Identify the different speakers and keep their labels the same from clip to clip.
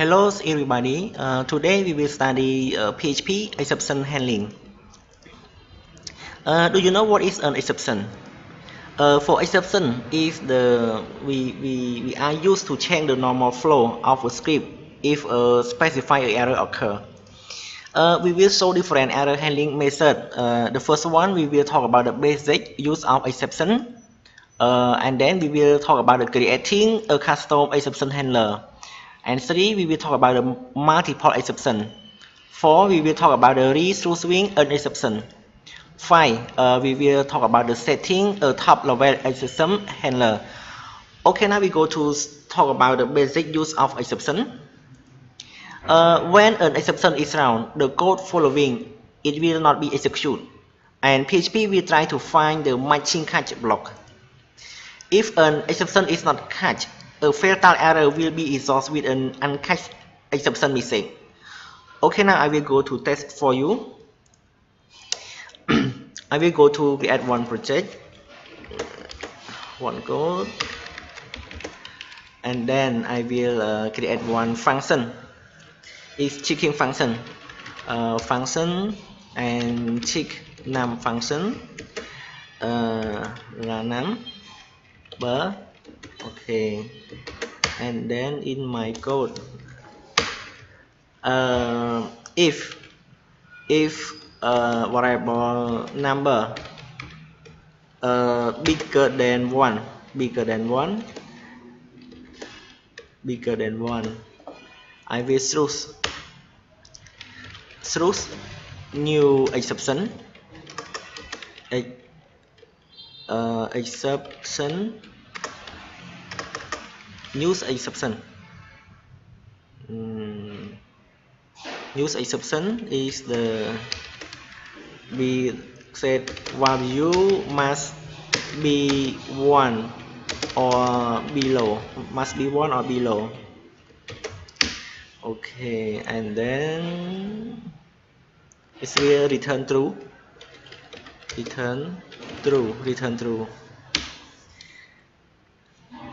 Speaker 1: Hello everybody. Today we will study PHP exception handling. Do you know what is an exception? For exception is we are used to change the normal flow of a script if a specified error occur. We will show different error handling method. The first one we will talk about the basic use of exception, and then we will talk about the creating a custom exception handler. And 3, we will talk about the multiple exception. 4, we will talk about the resolving an exception. 5, we will talk about the setting a top level exception handler. Okay, now we go to talk about the basic use of exception. When an exception is found, the code following it will not be executed, and PHP will try to find the matching catch block. If an exception is not catched, a fatal error will be resolved with an uncatched exception message. Okay, now I will go to test for you. I will go to create one project, one code, and then I will create one function. It's checking function, function and check num function, num. Okay, and then in my code, if variable number bigger than one, I will choose new exception, use exception. Use exception is the we said value must be 1 or below, Okay, and then it will return true.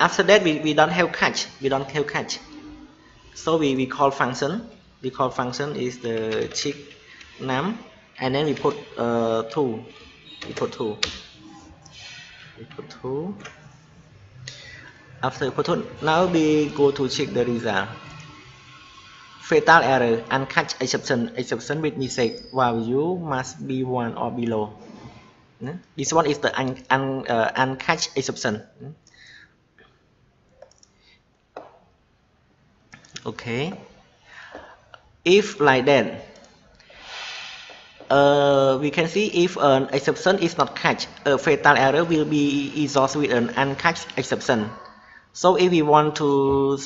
Speaker 1: After that we don't have catch. So we call function. Is the check num, and then we put 2. We put 2. After we put 2, now we go to check the result. Fatal error, uncatched exception with message value must be 1 or below. This one is the uncatched exception. Okay. If like that, we can see if an exception is not catched, a fatal error will be resolved with an uncatched exception. So if we want to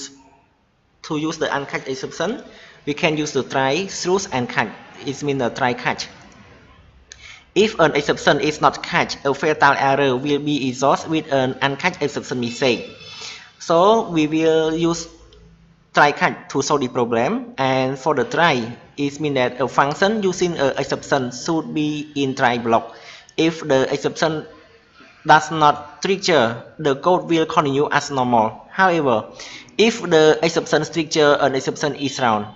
Speaker 1: use the uncatched exception, we can use the try, choose, and catch. It means the try catch. If an exception is not catched, a fatal error will be resolved with an uncatched exception message. So we will use try catch to solve the problem, and for the try, it means that a function using an exception should be in try block. If the exception does not trigger, the code will continue as normal. However, if the exception trigger, an exception is found.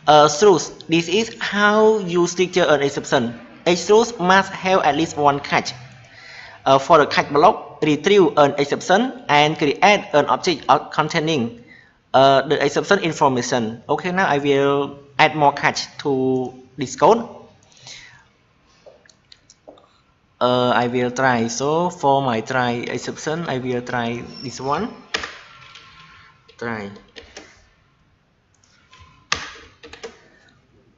Speaker 1: Truth. This is how you trigger an exception. A truth must have at least one catch. For the catch block, retrieve an exception and create an object containing the exception information. Okay, now I will add more catch to this code. I will try. So for my try exception, I will try this one. Try.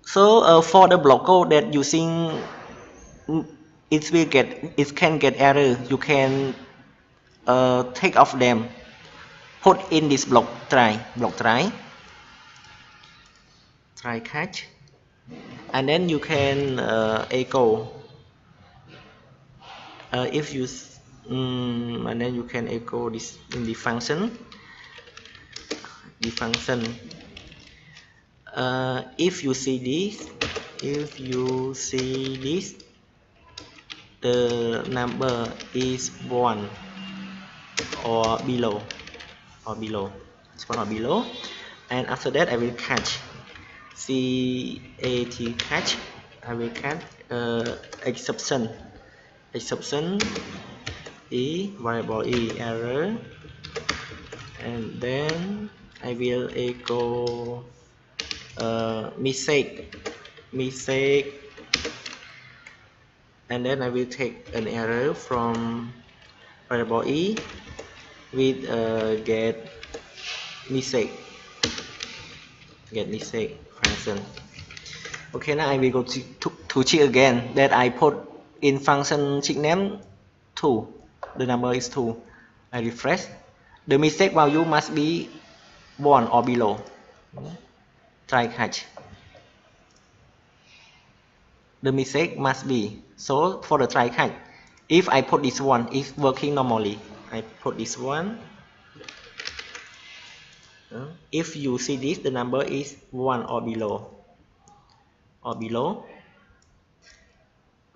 Speaker 1: So for the block code that using, it can get error. You can take off them. Put in this block try catch, and then you can echo if you and then you can echo this in the function. If you see this, the number is 1 or below. It's 1 or below. and after that I will catch catch. I will catch exception variable error, and then I will echo mistake, and then I will take an error from variable with get mistake function. Okay, now I will go to check again that I put in function check name 2. The number is 2. I refresh. The mistake value must be 1 or below. Try catch. The mistake must be. So for the try catch, if I put this one, it's working normally. I put this one. If you see this, the number is 1 or below.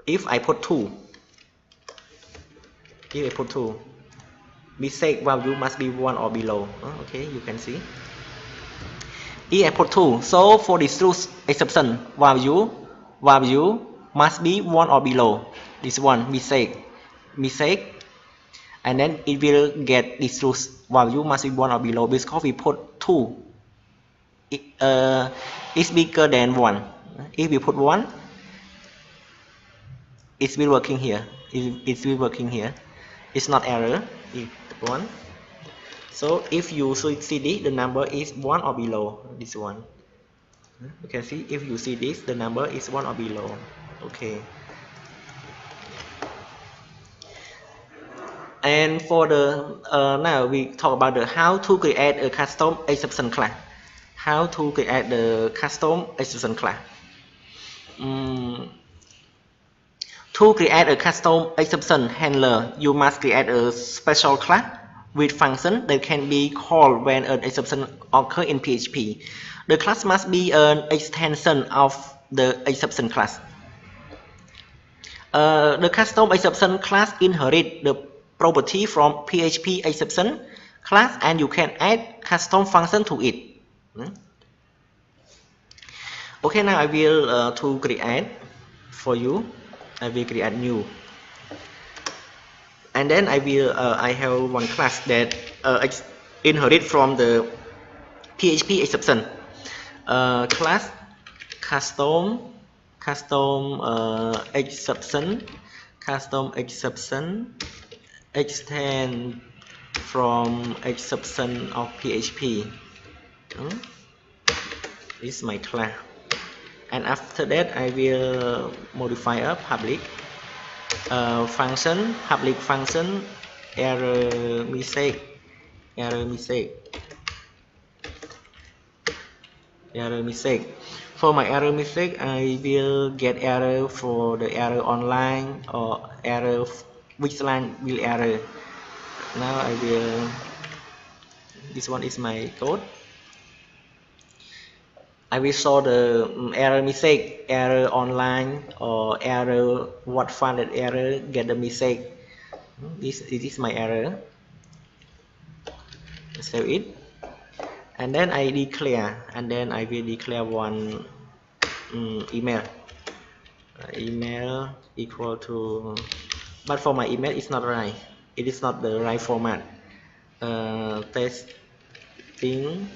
Speaker 1: If I put 2, mistake value must be 1 or below. Okay, you can see. If I put 2, so for this truth exception value must be 1 or below. This one mistake, and then it will get this truth value must be 1 or below because we put 2. It's bigger than 1. If we put 1, it will working here. It will working here. It's not error. It's 1. So if you see this, the number is 1 or below. This one. You can see if you see this, the number is 1 or below. Okay. And for the now we talk about the how to create a custom exception class. How to create the custom exception class. To create a custom exception handler, you must create a special class with function that can be called when an exception occurs in PHP. The class must be an extension of the exception class. The custom exception class inherits the property from PHP exception class, and you can add custom function to it. Okay, now I will to create for you. I will create new, and then I have one class that inherit from the PHP exception class custom exception extend from exception of PHP. This is my class. And after that I will modify a public function error mistake. For my error mistake, I will get error for the error online or error which line will error. Now I will, this one is my code. I will show the error mistake, error online or error what found that error, get the mistake. This is my error. Save it, and then I declare, and then I will declare one email equal to, but for my email it's not right. It is not the right format. Testing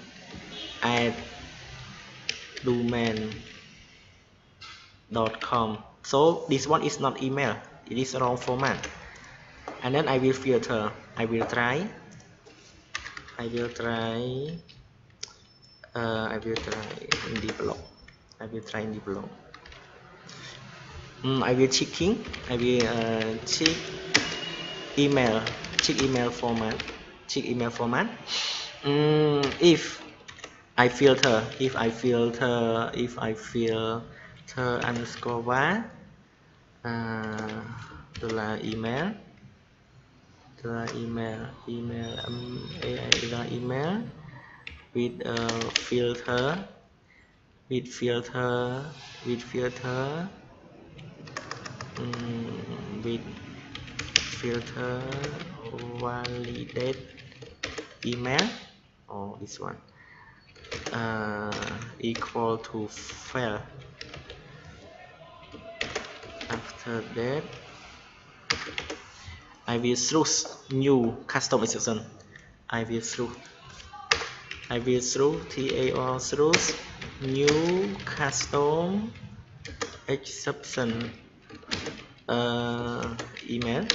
Speaker 1: at domain.com. So this one is not email. It is wrong format. And then I will filter. I will try in the blog. I will checking. I will check email format. If I filter underscore var email with filter validate email, or this one equal to fail. After that, I will choose new custom exception. I will choose TAR choose new custom exception email,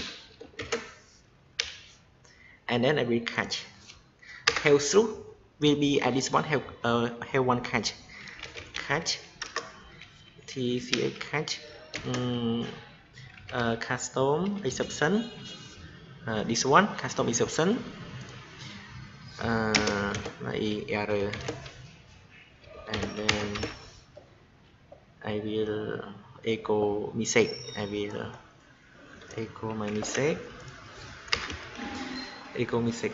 Speaker 1: and then I will catch. Have through will be at this one have one catch tch catch custom exception, this one custom exception error, and then I will echo mistake. I will echo my mistake,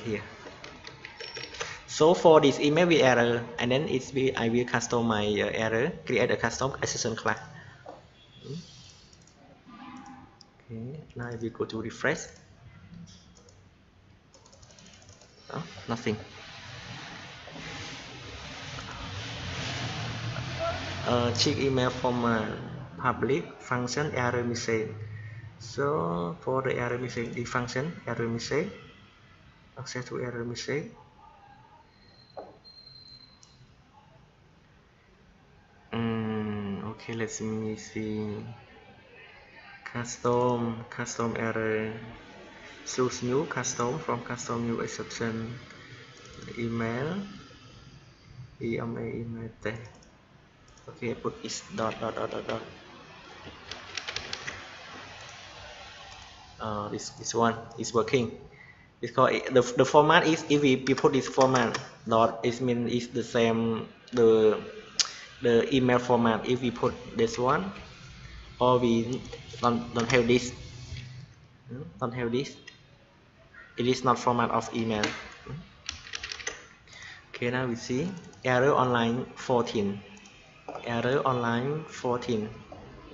Speaker 1: here. So for this email with error, and then I will custom my error, create a custom exception class. Okay, now I will go to refresh. Oh, nothing. Check email format, public function error message. So for the error message, the function error message, access to error message. Okay, let me see. Custom error. Choose new custom from custom new exception. Email. Email test. Okay, put is dot. This one is working. Because the format is, if we put this format dot, it means it's the same the email format. If we put this one, or we don't have this, it is not format of email. Okay, now we see error online 14. Error online 14.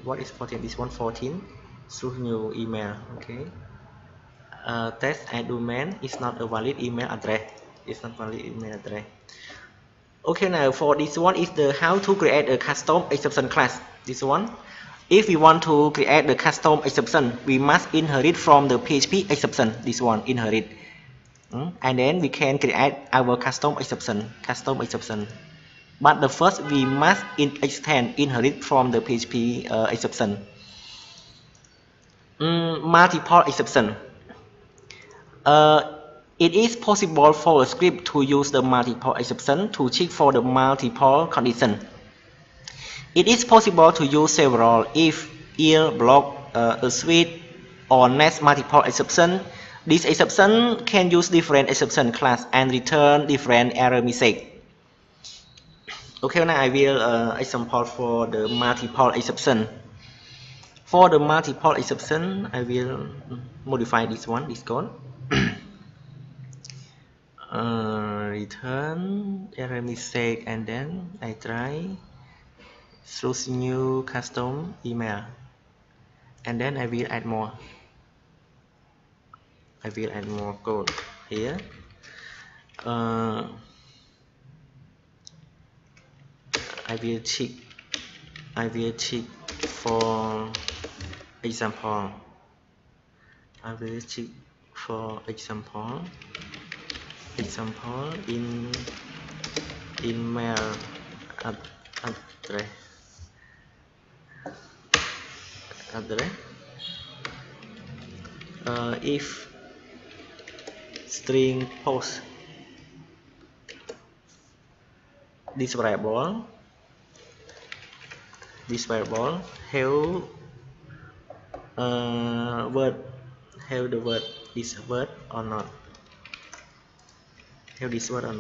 Speaker 1: What is 14? This one 14. Choose new email. Okay. Test and domain is not a valid email address. It's not valid email address. Okay, now for this one is the how to create a custom exception class. This one, if we want to create the custom exception, we must inherit from the PHP exception. This one inherit, and then we can create our custom exception. But the first we must inherit from the PHP exception. Multiple exception. It is possible for a script to use the multiple exception to check for the multiple condition. It is possible to use several if, block, a switch, or next multiple exception. This exception can use different exception class and return different error message. Okay, now I will example for the multiple exception. For the multiple exception, I will modify this one, this code. Return error message, and then I try choose new custom email, and then I will add more. Code here. I will check for example. In email address. If string post this variable have word, have the word this word or not, this word or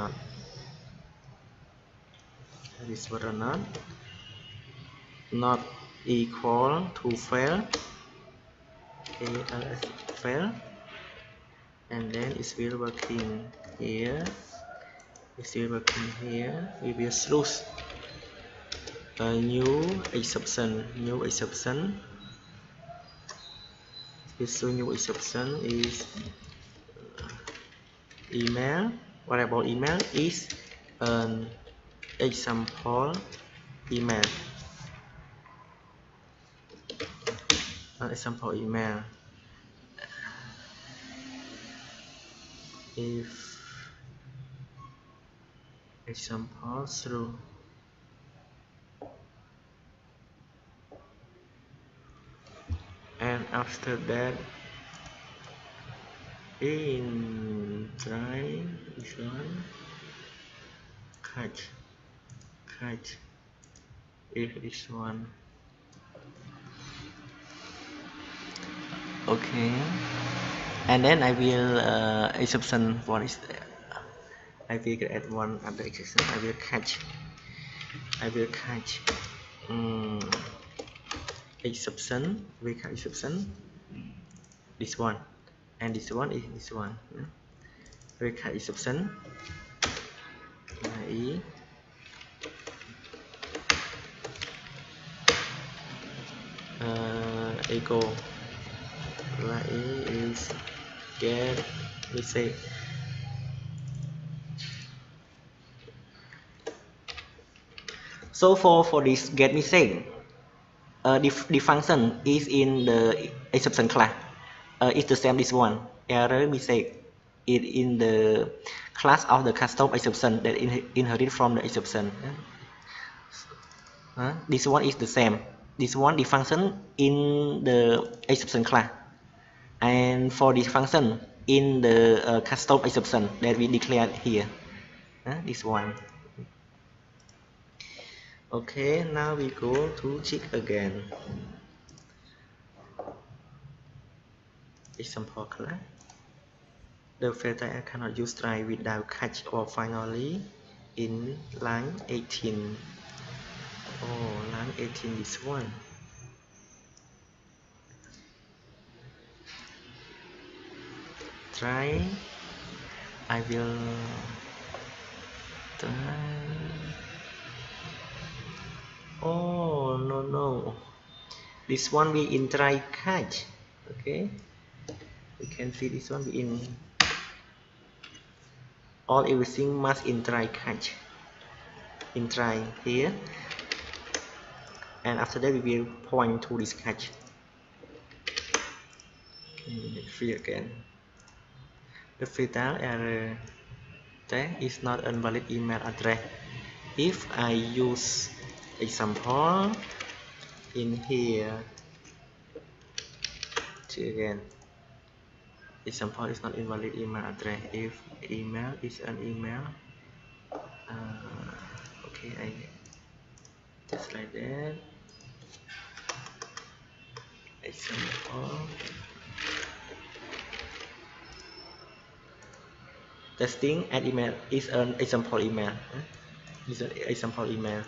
Speaker 1: not equal to fail. Fail, and then it will working here. We will choose a new exception. This new exception is email. Variable email is example email. Example email. If example through and after that in try catch if this one. Okay, and then I will exception what is there. I will add one other exception. I will catch exception. We catch exception this one, and this one is this one. We catch exception e echo is get message. So for this get message, the function is in the exception class. It's the same this one. Error message is in the class of the custom exception that inherit from the exception. This one is the same. This one the function in the exception class, and for this function in the custom exception that we declared here. This one. Okay, now we go to check again. Example class. The filter I cannot use try without catch or finally in line 18. Oh, line 18 this one. Try. I will try. Oh no, this one be in try catch. Okay, we can see this one be in all everything must in try catch, in try here, and after that we will point to this catch. Let's see again. The fatal error tag is not a valid email address. If I use example in here, again, example is not invalid email address. If email is an email, okay, I just like that. Example testing at email is an example email. Is an example email.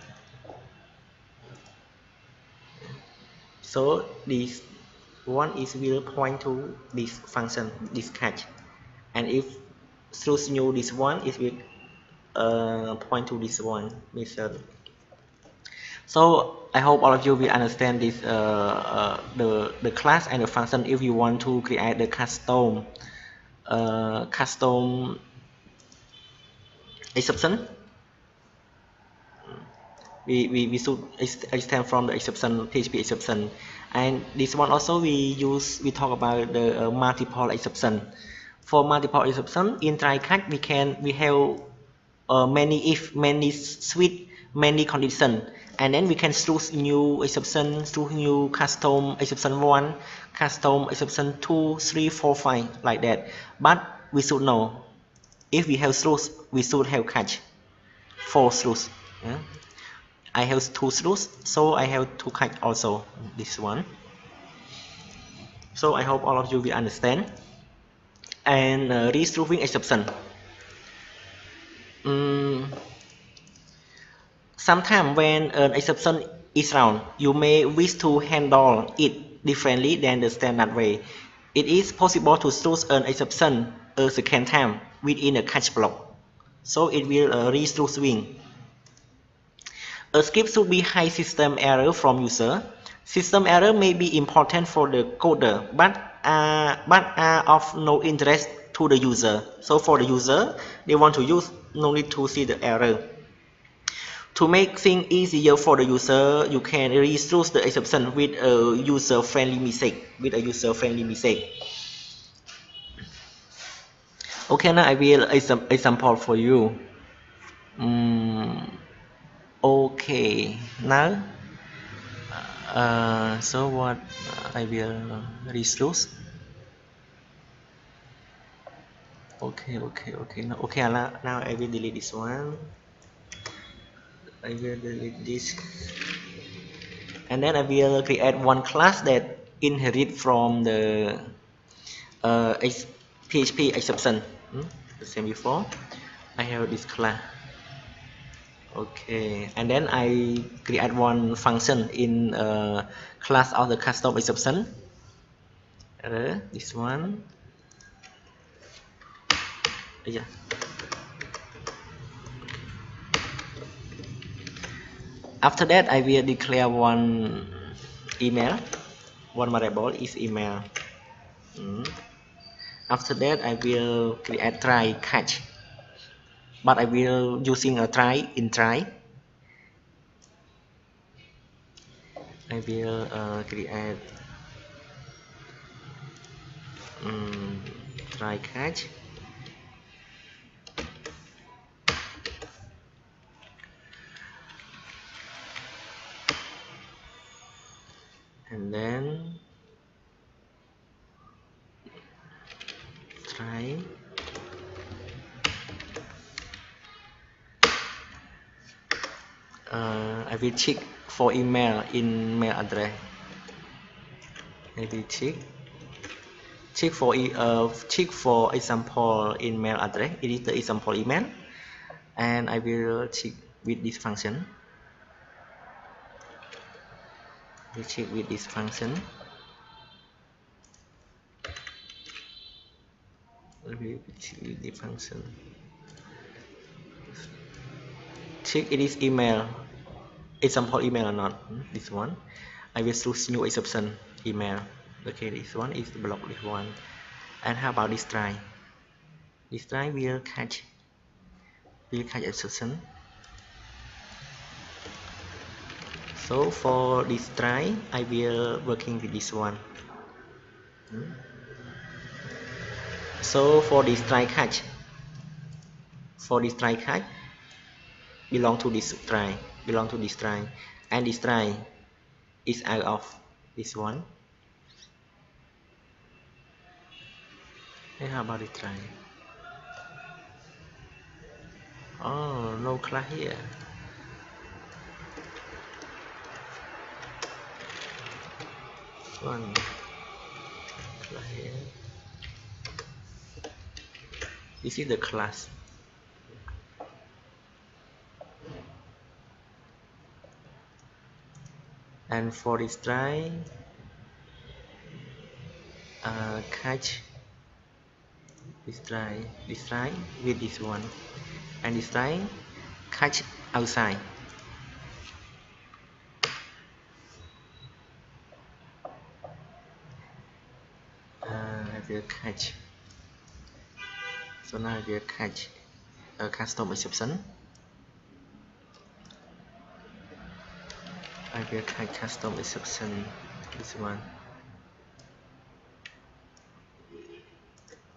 Speaker 1: So this one is will point to this function, this catch, and if through new this one is will point to this one method. So I hope all of you will understand this the class and the function if you want to create the custom exception. We should extend from the exception PHP exception, and this one also we talk about the multiple exception. For multiple exception in try catch we have many if, many switch, many condition, and then we can choose new exception, choose new custom exception 1, custom exception 2, 3, 4, 5 like that. But we should know if we have truth we should have catch 4 truths. I have 2 truths, so I have to catch also this one. So I hope all of you will understand. And resolving exception. Sometimes when an exception is found, you may wish to handle it differently than the standard way. It is possible to choose an exception a second time within a catch block, so it will resolving. A script should be high system error from user. System error may be important for the coder, but are of no interest to the user. So for the user, they want to use, no need to see the error. To make things easier for the user, you can resource the exception with a user-friendly message. Okay, now I will example for you. Okay, now so what I will resource. Okay. Now I will delete this one. I will delete this, and then I will create one class that inherit from the PHP exception. The same before. I have this class. Okay, and then I create one function in class of the custom exception. This one. Yeah. After that, I will declare one email. One variable is email. After that, I will create try catch, but I will using a try in try. I will create try catch, and then try. I will check for email in mail address. I will check for example in mail address. It is the example email, and I will check with this function. We check with this function. We check with the function. Check it is email, example email or not. This one. I will choose new exception email. Okay, this one is the block. This one. And how about this try? This try will catch exception. So for this try, I will working with this one. So for this try catch, belong to this try, and this try is out of this one. And how about this try? Oh, no class here. One class here. This is the class. And for this try, catch this try with this one, and this try catch outside. I will catch. So now I will catch a custom exception. I will catch custom exception. This one.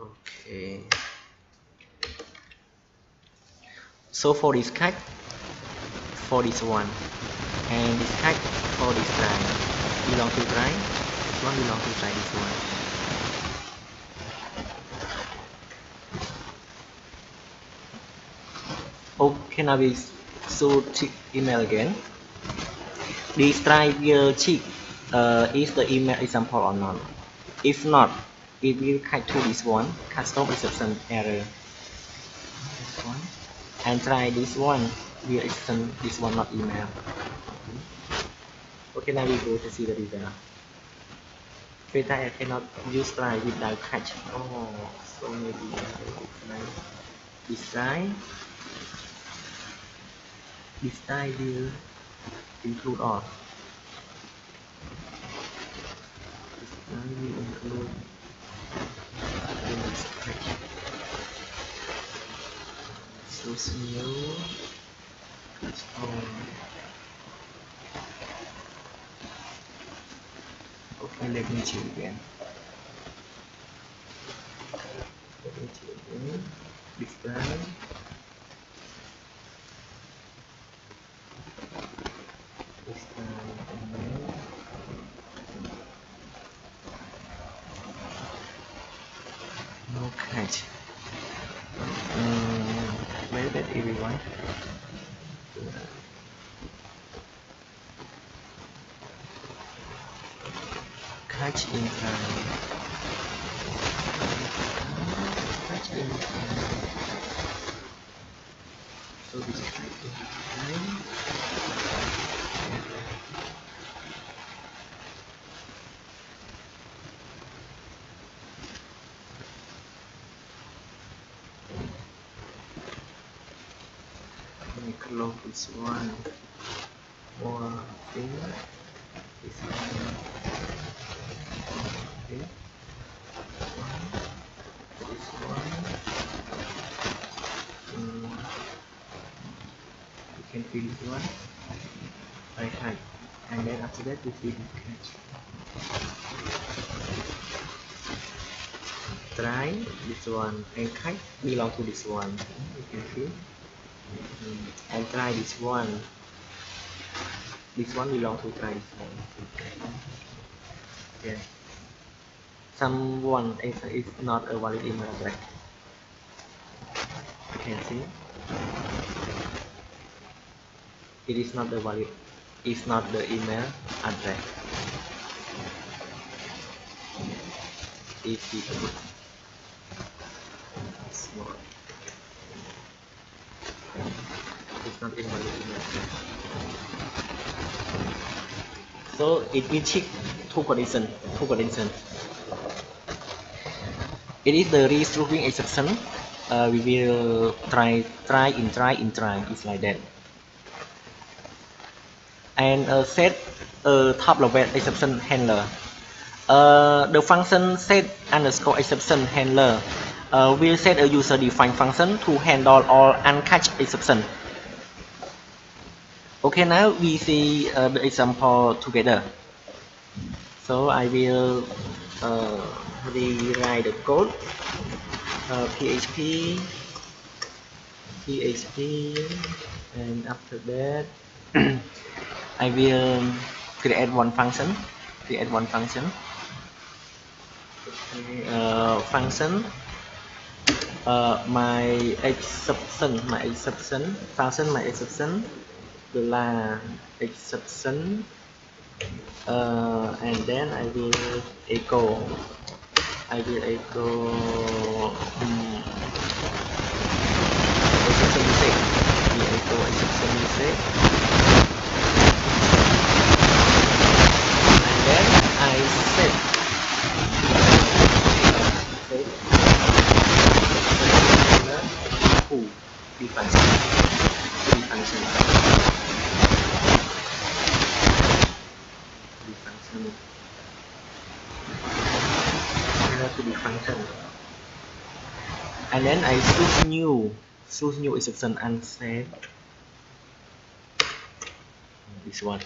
Speaker 1: Okay. So for this catch, for this one, and this catch for this try belong to try. This one belong to try. This one. Okay, now we should check email again. This try will check is the email example or not. If not, it will catch to this one, custom exception error. This one. And try this one, will extend this one not email. Okay, now we go to see the result. Beta I cannot use try without catch. Oh, so maybe this try will include all. This try will include this catch. Choose new Okay, let me change again. Let me change again. Display. No catch. Maybe that everyone. Catch in time. Catch in time. So this is catch in time. Let me close this one. More thing. This one. Okay. This one. You can fill this one by height, and then after that we fill this catch. Try this one, and catch belong to this one. You can see. And try this one. This one belong to try this one. Yeah. Someone is not a valid email address. You can see. It is not the valid. It's not the email address. It's not. It's not invalid email address. So it will check two conditions. It is the restructuring exception. We will try. It's like that. And set top level exception handler. The function set underscore exception handler will set a user defined function to handle all uncatched exception. Okay, now we see the example together. So I will rewrite the code. PHP, and after that I will create one function. Okay, function my exception function my exception là exception and then I will echo exception mistake. We echo exception mistake, and then I set the function to the function, and then I choose new exception and set this one.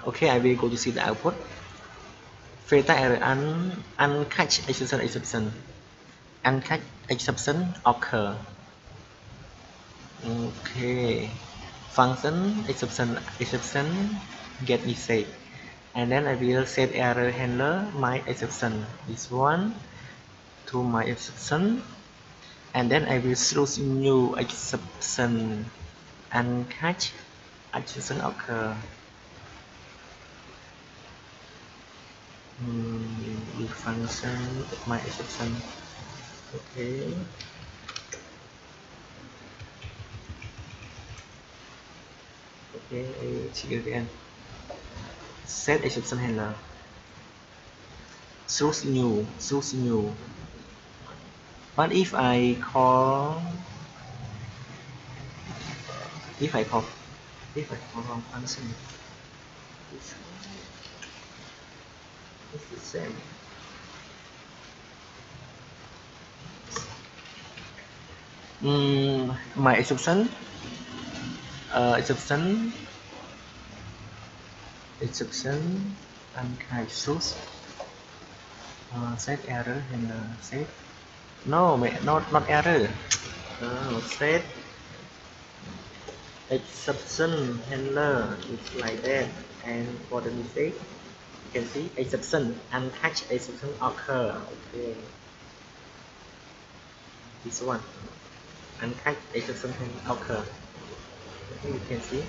Speaker 1: Okay, I will go to see the output. Fatal error uncatched exception uncatched exception occur. Okay, function exception get mistake, and then I will set error handler my exception, this one, to my exception, and then I will choose new exception uncatched exception occur. The function my exception. Okay. Okay, I check again. Set exception handler. Choose new. But if I call wrong function, it's the same. My exception exception uncatch source set error and set no not error set exception handler is like that, and for the mistake you can see exception uncatch exception occur. Okay, this one uncatch exception can occur. Okay, you can see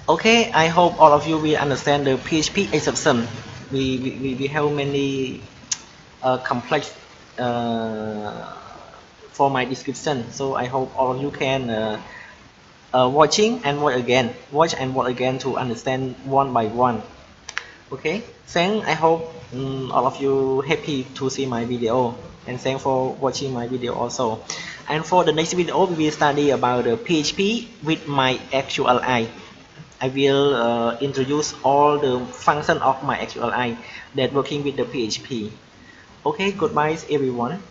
Speaker 1: okay, I hope all of you will understand the PHP exception. We have many complex for my description, so I hope all of you can watch and watch again to understand one by one. Okay, thanks. I hope all of you happy to see my video, and thanks for watching my video also. And for the next video, we will study about the PHP with my actual eye. I will introduce all the function of my actual eye that working with the PHP. Okay, goodbye everyone.